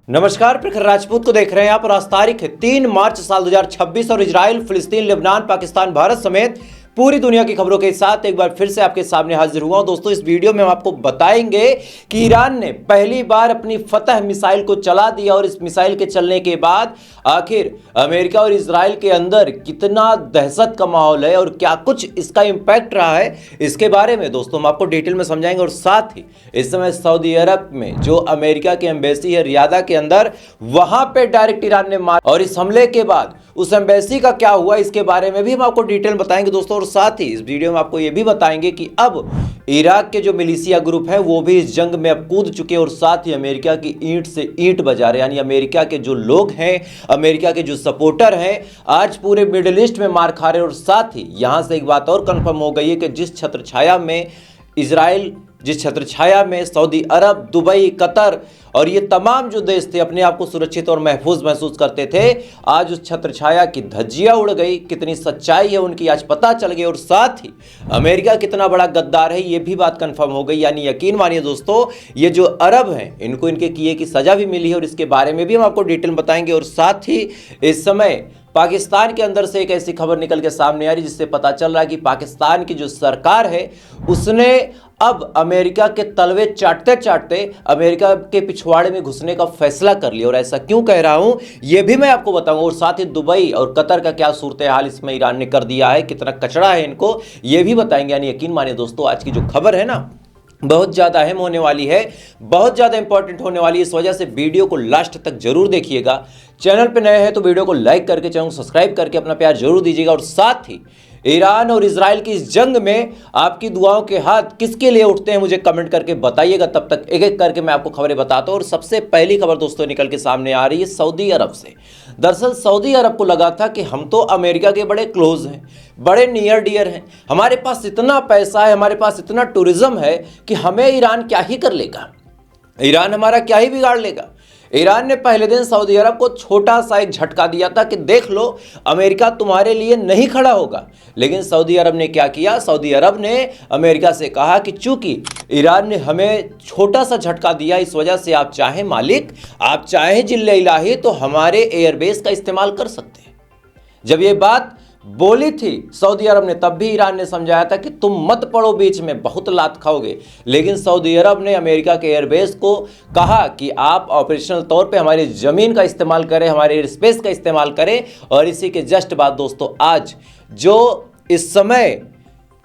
नमस्कार, प्रखर राजपूत को देख रहे हैं आप। और आज तारीख है 3 मार्च साल 2026 और इजराइल, फिलिस्तीन, लेबनान, पाकिस्तान, भारत समेत पूरी दुनिया की खबरों के साथ एक बार फिर से आपके सामने हाजिर हुआ हूं। दोस्तों, इस वीडियो में हम आपको बताएंगे कि ईरान ने पहली बार अपनी फतह मिसाइल को चला दिया और इस मिसाइल के चलने के बाद आखिर अमेरिका और इजराइल के अंदर कितना दहशत का माहौल है और क्या कुछ इसका इंपैक्ट रहा है, इसके बारे में दोस्तों हम आपको डिटेल में समझाएंगे। और साथ ही इस समय सऊदी अरब में जो अमेरिका की एम्बेसी है रियादा के अंदर, वहां पे डायरेक्ट ईरान ने मार, और इस हमले के बाद उस एम्बेसी का क्या हुआ इसके बारे में भी हम आपको डिटेल बताएंगे दोस्तों। और साथ ही इस वीडियो में आपको यह भी बताएंगे कि अब इराक के जो मिलिशिया ग्रुप हैं वो भी इस जंग में अब कूद चुके हैं और साथ ही अमेरिका की ईंट से ईंट बजा रहे हैं। यानी अमेरिका के जो लोग हैं, अमेरिका के जो सपोर्टर हैं, आज पूरे मिडिल ईस्ट में मार खा रहे हैं। और साथ ही यहां से एक बात और कंफर्म हो गई है कि जिस छत्रछाया में इजराइल, जिस छत्रछाया में सऊदी अरब, दुबई, कतर और ये तमाम जो देश थे अपने आप को सुरक्षित और महफूज महसूस करते थे, आज उस छत्रछाया की धज्जियां उड़ गई। कितनी सच्चाई है उनकी आज पता चल गई। और साथ ही अमेरिका कितना बड़ा गद्दार है ये भी बात कंफर्म हो गई। यानी यकीन मानिए दोस्तों, ये जो अरब हैं इनको इनके किए की सजा भी मिली है और इसके बारे में भी हम आपको डिटेल बताएंगे। और साथ ही इस समय पाकिस्तान के अंदर से एक ऐसी खबर निकल के सामने आ रही जिससे पता चल रहा है कि पाकिस्तान की जो सरकार है उसने अब अमेरिका के तलवे चाटते चाटते अमेरिका के पिछवाड़े में घुसने का फैसला कर लिया। और ऐसा क्यों कह रहा हूं यह भी मैं आपको बताऊंगा। और साथ ही दुबई और कतर का क्या सूरत हाल इसमें ईरान ने कर दिया है, कितना कचड़ा है इनको, यह भी बताएंगे। यानी यकीन मानिए दोस्तों, आज की जो खबर है ना बहुत ज़्यादा अहम होने वाली है, बहुत ज़्यादा इंपॉर्टेंट होने वाली है। इस वजह से वीडियो को लास्ट तक जरूर देखिएगा। चैनल पे नए हैं तो वीडियो को लाइक करके, चैनल को सब्सक्राइब करके अपना प्यार जरूर दीजिएगा। और साथ ही ईरान और इजराइल की इस जंग में आपकी दुआओं के हाथ किसके लिए उठते हैं मुझे कमेंट करके बताइएगा। तब तक एक एक करके मैं आपको खबरें बताता हूं। और सबसे पहली खबर दोस्तों निकल के सामने आ रही है सऊदी अरब से। दरअसल सऊदी अरब को लगा था कि हम तो अमेरिका के बड़े क्लोज हैं, बड़े नियर डियर हैं, हमारे पास इतना पैसा है, हमारे पास इतना टूरिज्म है कि हमें ईरान क्या ही कर लेगा, ईरान हमारा क्या ही बिगाड़ लेगा। ईरान ने पहले दिन सऊदी अरब को छोटा सा एक झटका दिया था कि देख लो अमेरिका तुम्हारे लिए नहीं खड़ा होगा। लेकिन सऊदी अरब ने क्या किया, सऊदी अरब ने अमेरिका से कहा कि चूंकि ईरान ने हमें छोटा सा झटका दिया, इस वजह से आप चाहे मालिक, आप चाहे जिल्ले इलाही तो हमारे एयरबेस का इस्तेमाल कर सकते हैं। जब ये बात बोली थी सऊदी अरब ने, तब भी ईरान ने समझाया था कि तुम मत पड़ो बीच में, बहुत लात खाओगे। लेकिन सऊदी अरब ने अमेरिका के एयरबेस को कहा कि आप ऑपरेशनल तौर पे हमारी ज़मीन का इस्तेमाल करें, हमारे एयर स्पेस का इस्तेमाल करें। और इसी के जस्ट बाद दोस्तों आज जो इस समय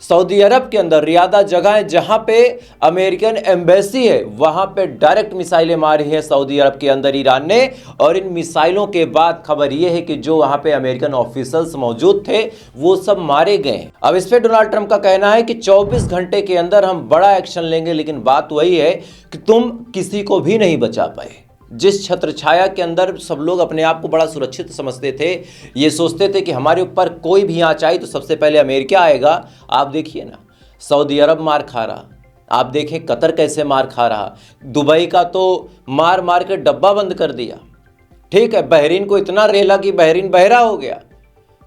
सऊदी अरब के अंदर रियादा जगह है जहां पे अमेरिकन एम्बेसी है, वहां पे डायरेक्ट मिसाइलें मारी हैं सऊदी अरब के अंदर ईरान ने। और इन मिसाइलों के बाद खबर यह है कि जो वहां पे अमेरिकन ऑफिसर्स मौजूद थे वो सब मारे गए। अब इस पे डोनाल्ड ट्रंप का कहना है कि 24 घंटे के अंदर हम बड़ा एक्शन लेंगे। लेकिन बात वही है कि तुम किसी को भी नहीं बचा पाए। जिस छत्रछाया के अंदर सब लोग अपने आप को बड़ा सुरक्षित समझते थे, ये सोचते थे कि हमारे ऊपर कोई भी आँच आई तो सबसे पहले अमेरिका आएगा। आप देखिए ना, सऊदी अरब मार खा रहा, आप देखें कतर कैसे मार खा रहा, दुबई का तो मार मार के डब्बा बंद कर दिया। ठीक है, बहरीन को इतना रेला कि बहरीन बहरा हो गया,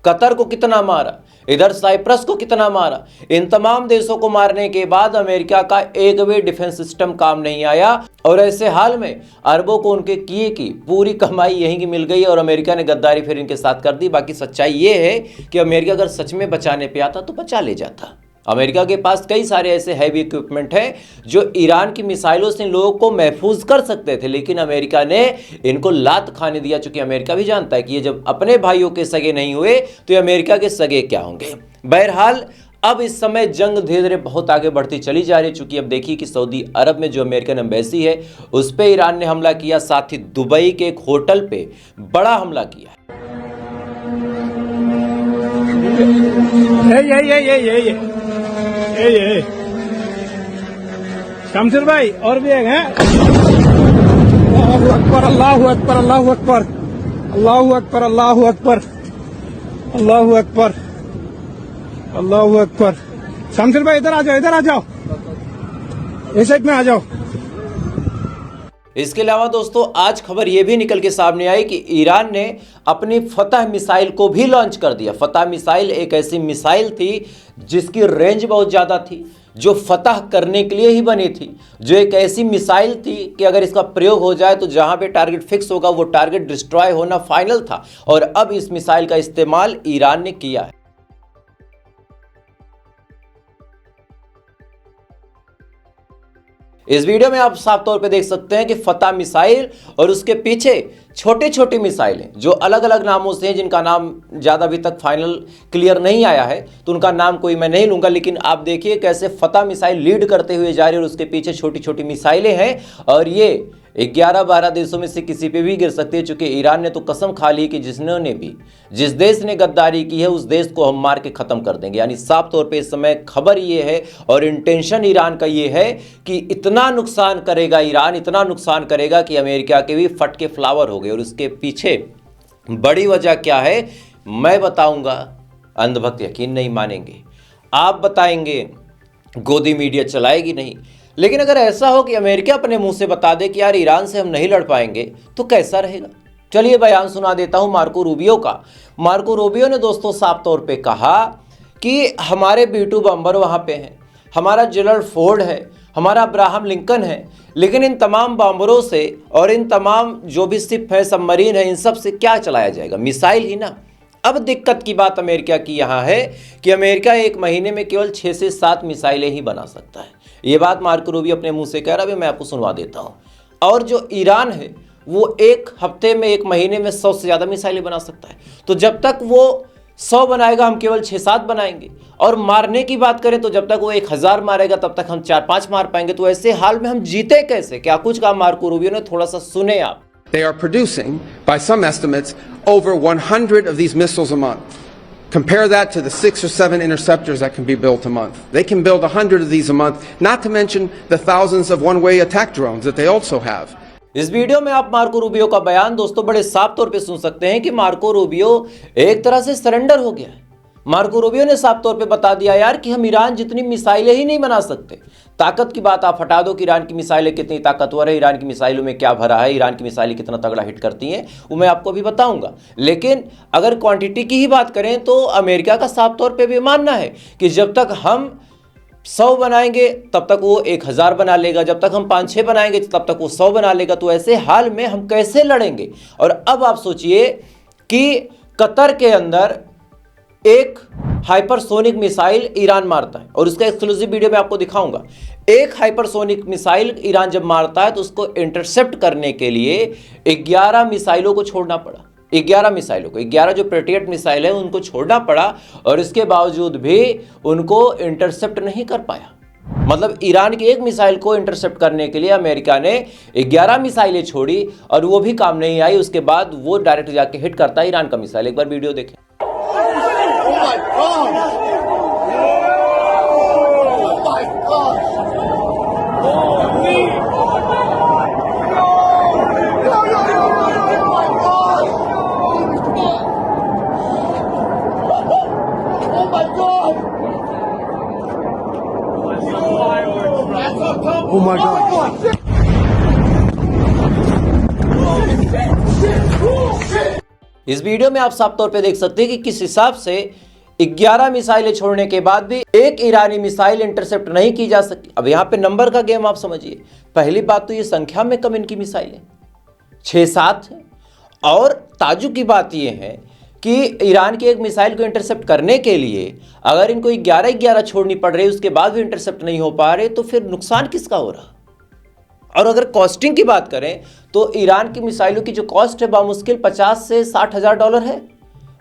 कतर को कितना मारा, इधर साइप्रस को कितना मारा। इन तमाम देशों को मारने के बाद अमेरिका का एक भी डिफेंस सिस्टम काम नहीं आया। और ऐसे हाल में अरबों को उनके किए की पूरी कमाई यहीं की मिल गई और अमेरिका ने गद्दारी फिर इनके साथ कर दी। बाकी सच्चाई ये है कि अमेरिका अगर सच में बचाने पे आता तो बचा ले जाता। अमेरिका के पास कई सारे ऐसे हैवी इक्विपमेंट हैं जो ईरान की मिसाइलों से इन लोगों को महफूज कर सकते थे, लेकिन अमेरिका ने इनको लात खाने दिया। चूंकि अमेरिका भी जानता है कि ये जब अपने भाइयों के सगे नहीं हुए तो ये अमेरिका के सगे क्या होंगे। बहरहाल अब इस समय जंग धीरे धीरे बहुत आगे बढ़ती चली जा रही है। चूंकि अब देखिए कि सऊदी अरब में जो अमेरिकन एम्बेसी है उस पर ईरान ने हमला किया, साथ ही दुबई के एक होटल पे बड़ा हमला किया। ये शमशेर भाई और भी एक है। अल्लाहु अकबर, अल्लाहु अकबर, अल्लाहु अकबर, अल्लाहु अकबर, अल्लाहु अकबर, अल्लाहु अकबर, अल्लाहु अकबर। शमशेर भाई इधर आ जाओ, इधर आ जाओ, इस साइड में आ जाओ। इसके अलावा दोस्तों आज खबर यह भी निकल के सामने आई कि ईरान ने अपनी फतह मिसाइल को भी लॉन्च कर दिया। फतह मिसाइल एक ऐसी मिसाइल थी जिसकी रेंज बहुत ज़्यादा थी, जो फतह करने के लिए ही बनी थी, जो एक ऐसी मिसाइल थी कि अगर इसका प्रयोग हो जाए तो जहां पे टारगेट फिक्स होगा वो टारगेट डिस्ट्रॉय होना फाइनल था। और अब इस मिसाइल का इस्तेमाल ईरान ने किया है। इस वीडियो में आप साफ तौर पे देख सकते हैं कि फतह मिसाइल और उसके पीछे छोटी छोटी मिसाइलें जो अलग अलग नामों से हैं, जिनका नाम ज़्यादा अभी तक फाइनल क्लियर नहीं आया है, तो उनका नाम कोई मैं नहीं लूँगा। लेकिन आप देखिए कैसे फतह मिसाइल लीड करते हुए जा रही है और उसके पीछे छोटी छोटी मिसाइलें हैं और ये 11-12 देशों में से किसी पे भी गिर सकती है। चूंकि ईरान ने तो कसम खा ली कि जिस देश ने गद्दारी की है उस देश को हम मार के ख़त्म कर देंगे। यानी साफ तौर पे इस समय खबर ये है और इंटेंशन ईरान का ये है कि इतना नुकसान करेगा ईरान, इतना नुकसान करेगा कि अमेरिका के भी फट के फ्लावर हो गए। और उसके पीछे बड़ी वजह क्या है मैं बताऊंगा, अंधभक्त यकीन नहीं मानेंगे, आप बताएंगे, गोदी मीडिया चलाएगी नहीं। लेकिन अगर ऐसा हो कि अमेरिका अपने मुंह से बता दे कि यार ईरान से हम नहीं लड़ पाएंगे तो कैसा रहेगा। चलिए बयान सुना देता हूं मार्को रूबियो का। मार्को रूबियो ने दोस्तों साफ तौर पे कहा कि हमारे B-2 बम्बर वहां पे हैं, हमारा जेरल्ड फोर्ड है, हमारा अब्राहम लिंकन है, लेकिन इन तमाम बम्बरों से और इन तमाम जो भी शिप है, सबमरीन है, इन सब से क्या चलाया जाएगा, मिसाइल ही ना। अब दिक्कत की बात अमेरिका की यहाँ है कि अमेरिका एक महीने में केवल 6 से 7 मिसाइलें ही बना सकता है। ये बात मार्को रूबियो अपने मुंह से कह रहा है, मैं आपको सुनवा देता हूँ। और जो ईरान है वो एक हफ्ते में, एक महीने में 100 से ज़्यादा मिसाइलें बना सकता है। तो जब तक वो 100 बनाएगा हम केवल 6-7 बनाएंगे। और मारने की बात करें तो जब तक वो 1000 मारेगा तब तक हम 4-5 मार पाएंगे। तो ऐसे हाल में हम जीते कैसे? क्या कुछ कहा मार्को रूबियो ने, थोड़ा सा सुने आप। They are producing, by some estimates, over 100 of these missiles a month. Compare that to the 6 or 7 interceptors that can be built a month. They can build 100 of these a month, not to mention the thousands of one-way attack drones that they also have. इस video में आप Marco Rubio का बयान दोस्तों बड़े साफ तौर पे सुन सकते हैं कि मार्को रूबियो एक तरह से सरेंडर हो गया है। मार्को रूबियो ने साफ तौर पे बता दिया यार कि हम ईरान जितनी मिसाइलें ही नहीं बना सकते। ताकत की बात आप हटा दो कि ईरान की मिसाइलें कितनी ताकतवर है, ईरान की मिसाइलों में क्या भरा है, ईरान की मिसाइलें कितना तगड़ा हिट करती हैं, वो मैं आपको अभी बताऊंगा। लेकिन अगर क्वांटिटी की ही बात करें तो अमेरिका का साफ तौर पे भी मानना है कि जब तक हम 100 बनाएंगे तब तक वो 1000 बना लेगा, जब तक हम 5-6 बनाएंगे तब तक वो 100 बना लेगा। तो ऐसे हाल में हम कैसे लड़ेंगे? और अब आप सोचिए कि कतर के अंदर एक हाइपरसोनिक मिसाइल ईरान मारता है और उसका एक्सक्लूसिव वीडियो मैं आपको दिखाऊंगा। एक हाइपरसोनिक मिसाइल ईरान जब मारता है तो उसको इंटरसेप्ट करने के लिए 11 मिसाइलों को छोड़ना पड़ा। 11 मिसाइलों को, 11 जो पेट्रियट मिसाइल है उनको छोड़ना पड़ा और इसके बावजूद भी उनको इंटरसेप्ट नहीं कर पाया। मतलब ईरान की एक मिसाइल को इंटरसेप्ट करने के लिए अमेरिका ने 11 मिसाइलें छोड़ी और वो भी काम नहीं आई। उसके बाद वो डायरेक्ट जाके हिट करता है ईरान का मिसाइल। एक बार वीडियो देखें। Oh my God. इस वीडियो में आप साफ तौर पे देख सकते हैं कि किस हिसाब से 11 मिसाइलें छोड़ने के बाद भी एक ईरानी मिसाइल इंटरसेप्ट नहीं की जा सकी। अब यहां पे नंबर का गेम आप समझिए। पहली बात तो ये संख्या में कम इनकी मिसाइलें 6-7 है। और ताजुब की बात यह है कि ईरान की एक मिसाइल को इंटरसेप्ट करने के लिए अगर इनको 11-11 छोड़नी पड़ रही है, उसके बाद भी इंटरसेप्ट नहीं हो पा रहे, तो फिर नुकसान किसका हो रहा? और अगर कॉस्टिंग की बात करें तो ईरान की मिसाइलों की जो कॉस्ट है बामुश्किल 50 से 60 हज़ार डॉलर है।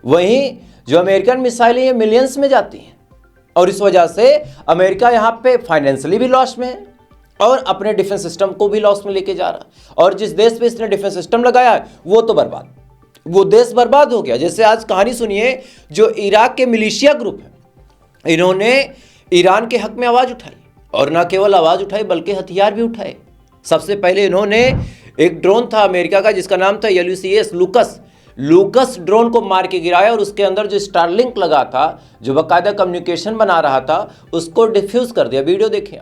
वहीं जो अमेरिकन मिसाइलें ये मिलियंस में जाती हैं और इस वजह से अमेरिका यहाँ पे फाइनेंशियली भी लॉस में है और अपने डिफेंस सिस्टम को भी लॉस में लेके जा रहा है। और जिस देश पे इसने डिफेंस सिस्टम लगाया है वो तो बर्बाद, वो देश बर्बाद हो गया। जैसे आज कहानी सुनिए, जो इराक के मिलिशिया ग्रुप है, इन्होंने ईरान के हक में आवाज़ उठाई और ना केवल आवाज़ उठाई बल्कि हथियार भी उठाए। सबसे पहले इन्होंने एक ड्रोन था अमेरिका का जिसका नाम था LUCS लूकस ड्रोन को मार के गिराया और उसके अंदर जो स्टारलिंक लगा था, जो बाकायदा कम्युनिकेशन बना रहा था, उसको डिफ्यूज कर दिया। वीडियो देखिए।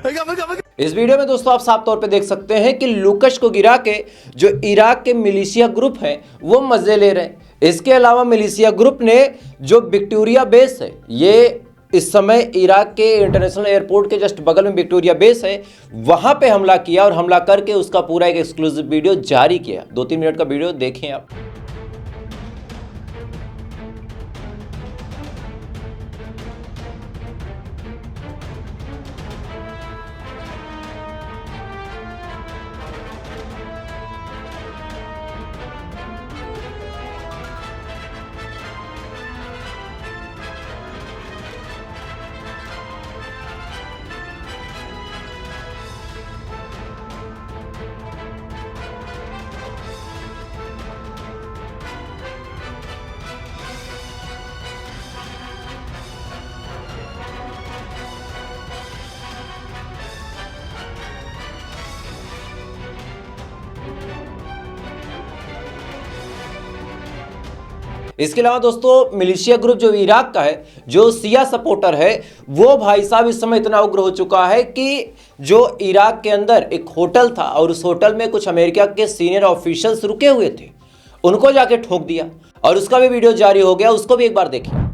इस वीडियो में दोस्तों आप साफ तौर पे देख सकते हैं कि लूकश को गिरा के जो इराक के मिलिशिया ग्रुप हैं वो मजे ले रहे हैं। इसके अलावा मिलिशिया ग्रुप ने जो विक्टोरिया बेस है, ये इस समय इराक के इंटरनेशनल एयरपोर्ट के जस्ट बगल में विक्टोरिया बेस है, वहां पे हमला किया और हमला करके उसका पूरा एक एक्सक्लूसिव वीडियो जारी किया। 2-3 मिनट का वीडियो देखें आप। इसके अलावा दोस्तों मिलिशिया ग्रुप जो इराक का है, जो सिया सपोर्टर है, वो भाई साहब इस समय इतना उग्र हो चुका है कि जो इराक के अंदर एक होटल था और उस होटल में कुछ अमेरिका के सीनियर ऑफिशियल्स रुके हुए थे, उनको जाके ठोक दिया और उसका भी वीडियो जारी हो गया। उसको भी एक बार देखिए।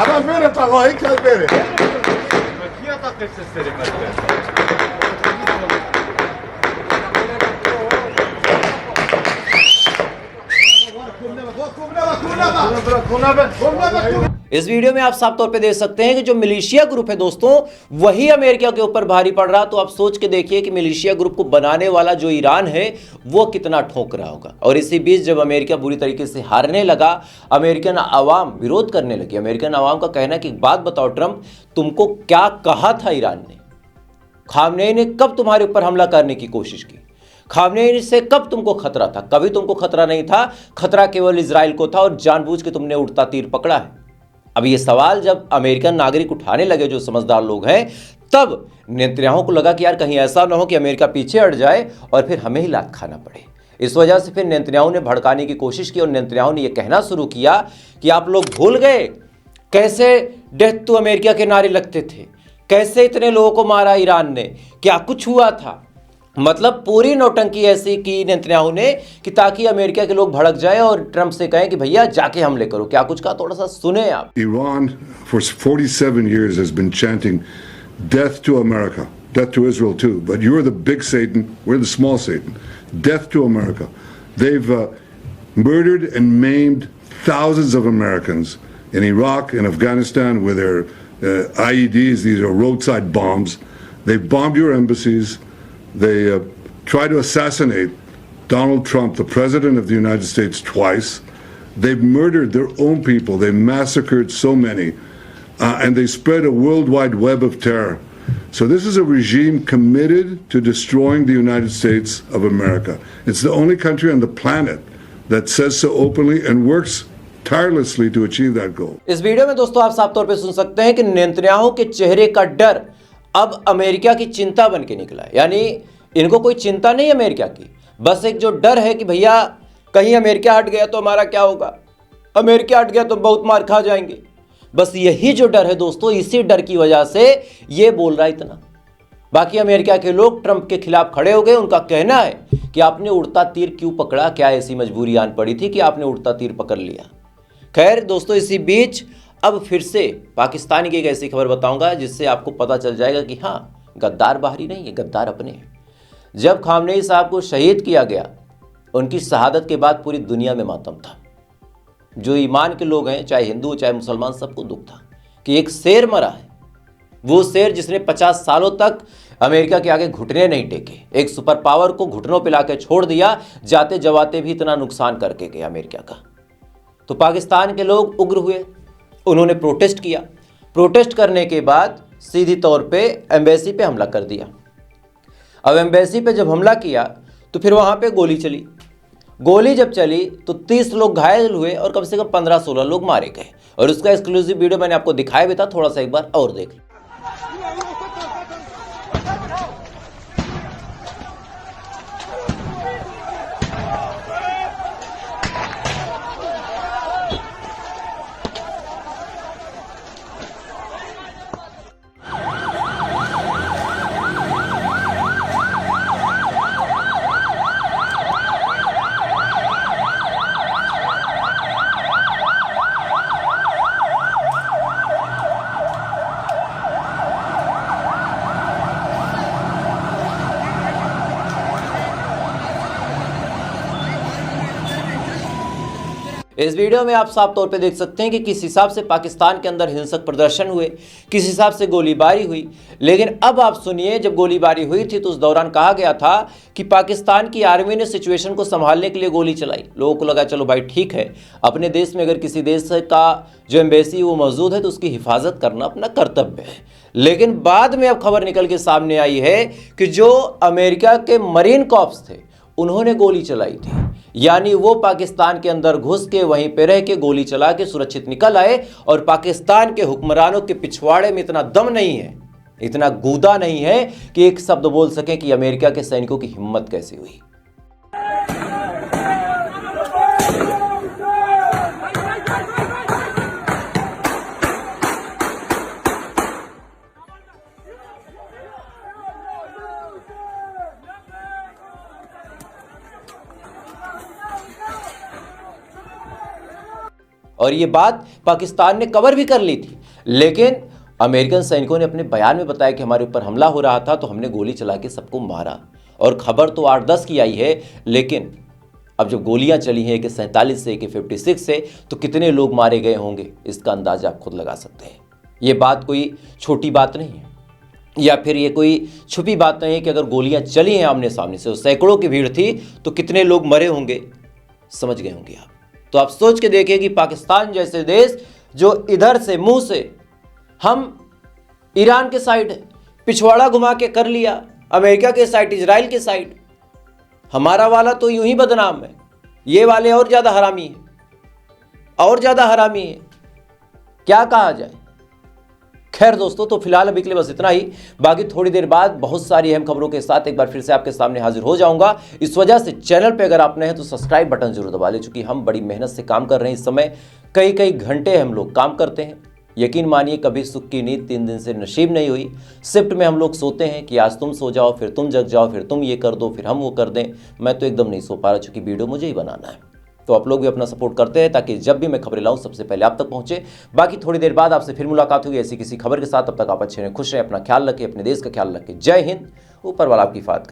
Adam bere takayı kez bere. इस वीडियो में आप साफ तौर पे देख सकते हैं कि जो मिलिशिया ग्रुप है दोस्तों, वही अमेरिका के ऊपर भारी पड़ रहा। तो आप सोच के देखिए कि मिलिशिया ग्रुप को बनाने वाला जो ईरान है वो कितना ठोक रहा होगा। और इसी बीच जब अमेरिका बुरी तरीके से हारने लगा, अमेरिकन आवाम विरोध करने लगी। अमेरिकन आवाम का कहना है कि एक बात बताओ ट्रंप, तुमको क्या कहा था ईरान ने? खामनेई ने कब तुम्हारे ऊपर हमला करने की कोशिश की? खामनेई से कब तुमको खतरा था? कभी तुमको खतरा नहीं था। खतरा केवल इजराइल को था और जानबूझ के तुमने उड़ता तीर पकड़ा है। अब ये सवाल जब अमेरिकन नागरिक उठाने लगे, जो समझदार लोग हैं, तब नेतन्याहू को लगा कि यार कहीं ऐसा ना हो कि अमेरिका पीछे हट जाए और फिर हमें ही लात खाना पड़े। इस वजह से फिर नेतन्याहू ने भड़काने की कोशिश की और नेतन्याहू ने यह कहना शुरू किया कि आप लोग भूल गए कैसे डेथ टू अमेरिका के नारे लगते थे, कैसे इतने लोगों को मारा ईरान ने, क्या कुछ हुआ था। मतलब पूरी नौटंकी ऐसी की नेतन्याहू ने कि ताकि अमेरिका के लोग भड़क जाए और ट्रंप से कहें कि भैया जाके हमले करो। क्या कुछ कहा, थोड़ा सा सुने आप। Iran for 47 years has been chanting death to America, death to Israel too, but you're the big Satan, we're the small Satan. Death to America. They've murdered and maimed thousands of Americans in Iraq and Afghanistan with their IEDs. These are roadside bombs. They've bombed your embassies. They tried to assassinate Donald Trump, the President of the United States, twice. They've murdered their own people. They massacred so many. And they spread a worldwide web of terror. So this is a regime committed to destroying the United States of America. It's the only country on the planet that says so openly and works tirelessly to achieve that goal. इस video में दोस्तों आप साफ तौर पे सुन सकते हैं कि नेतन्याहू के चेहरे का डर अब अमेरिका की चिंता बन के निकला है। यानी इनको कोई चिंता नहीं अमेरिका की, बस एक जो डर है कि भैया कहीं अमेरिका हट गया तो हमारा क्या होगा, अमेरिका हट गया तो बहुत मार खा जाएंगे। बस यही जो डर है दोस्तों, इसी डर की वजह से ये बोल रहा है इतना। बाकी अमेरिका के लोग ट्रंप के खिलाफ खड़े हो गए। उनका कहना है कि आपने उड़ता तीर क्यों पकड़ा, क्या ऐसी मजबूरी आन पड़ी थी कि आपने उड़ता तीर पकड़ लिया। खैर दोस्तों, इसी बीच अब फिर से पाकिस्तान की एक ऐसी खबर बताऊंगा जिससे आपको पता चल जाएगा कि हाँ, गद्दार बाहरी नहीं है, गद्दार अपने हैं। जब खामनेई साहब को शहीद किया गया, उनकी शहादत के बाद पूरी दुनिया में मातम था। जो ईमान के लोग हैं, चाहे हिंदू चाहे मुसलमान, सबको दुख था कि एक शेर मरा है। वो शेर जिसने 50 सालों तक अमेरिका के आगे घुटने नहीं टेके, एक सुपर पावर को घुटनों पे लाके छोड़ दिया, जाते जवाते भी इतना नुकसान करके गया अमेरिका का। तो पाकिस्तान के लोग उग्र हुए, उन्होंने प्रोटेस्ट किया। प्रोटेस्ट करने के बाद सीधी तौर पे एम्बेसी पे हमला कर दिया। अब एम्बेसी पे जब हमला किया तो फिर वहाँ पे गोली चली। गोली जब चली तो 30 लोग घायल हुए और कम से कम 15-16 लोग मारे गए। और उसका एक्सक्लूसिव वीडियो मैंने आपको दिखाया भी था, थोड़ा सा एक बार और देख लो। इस वीडियो में आप साफ तौर पे देख सकते हैं कि किस हिसाब से पाकिस्तान के अंदर हिंसक प्रदर्शन हुए, किस हिसाब से गोलीबारी हुई। लेकिन अब आप सुनिए, जब गोलीबारी हुई थी तो उस दौरान कहा गया था कि पाकिस्तान की आर्मी ने सिचुएशन को संभालने के लिए गोली चलाई। लोगों को लगा चलो भाई ठीक है, अपने देश में अगर किसी देश का जो एम्बेसी वो मौजूद है तो उसकी हिफाजत करना अपना कर्तव्य है। लेकिन बाद में अब खबर निकल के सामने आई है कि जो अमेरिका के मरीन कॉर्प्स थे उन्होंने गोली चलाई थी, यानी वो पाकिस्तान के अंदर घुस के वहीं पे रह के गोली चला के सुरक्षित निकल आए। और पाकिस्तान के हुक्मरानों के पिछवाड़े में इतना दम नहीं है, इतना गूदा नहीं है कि एक शब्द बोल सके कि अमेरिका के सैनिकों की हिम्मत कैसे हुई। और ये बात पाकिस्तान ने कवर भी कर ली थी, लेकिन अमेरिकन सैनिकों ने अपने बयान में बताया कि हमारे ऊपर हमला हो रहा था तो हमने गोली चला के सबको मारा। और खबर तो 8-10 की आई है, लेकिन अब जब गोलियां चली हैं AK-47 से, AK-56 से, तो कितने लोग मारे गए होंगे इसका अंदाजा आप खुद लगा सकते हैं। ये बात कोई छोटी बात नहीं है, या फिर ये कोई छुपी बात नहीं है कि अगर गोलियां चली हैं आमने सामने से, सैकड़ों की भीड़ थी, तो कितने लोग मरे होंगे समझ गए होंगे आप। तो आप सोच के देखिए कि पाकिस्तान जैसे देश जो इधर से मुंह से हम ईरान के साइड है, पिछवाड़ा घुमा के कर लिया अमेरिका के साइड, इजराइल के साइड, हमारा वाला तो यूं ही बदनाम है, ये वाले और ज्यादा हरामी है, और ज्यादा हरामी है, क्या कहा जाए। खैर दोस्तों, तो फिलहाल अभी के लिए बस इतना ही। बाकी थोड़ी देर बाद बहुत सारी अहम खबरों के साथ एक बार फिर से आपके सामने हाजिर हो जाऊंगा। इस वजह से चैनल पे अगर आप नए हैं तो सब्सक्राइब बटन जरूर दबा लें, चूंकि हम बड़ी मेहनत से काम कर रहे हैं। इस समय कई घंटे हम लोग काम करते हैं। यकीन मानिए कभी सुख की नींद 3 दिन से नसीब नहीं हुई। शिफ्ट में हम लोग सोते हैं कि आज तुम सो जाओ, फिर तुम जग जाओ, फिर तुम ये कर दो, फिर हम वो कर दें। मैं तो एकदम नहीं सो पा रहा, चूंकि वीडियो मुझे ही बनाना है। तो आप लोग भी अपना सपोर्ट करते हैं ताकि जब भी मैं खबरें लाऊं सबसे पहले आप तक पहुंचे। बाकी थोड़ी देर बाद आपसे फिर मुलाकात होगी ऐसी किसी खबर के साथ। तब तक आप अच्छे रहें, खुश रहें, अपना ख्याल रखें, अपने देश का ख्याल रखें। जय हिंद, ऊपर वाला आपकी हिफाजत।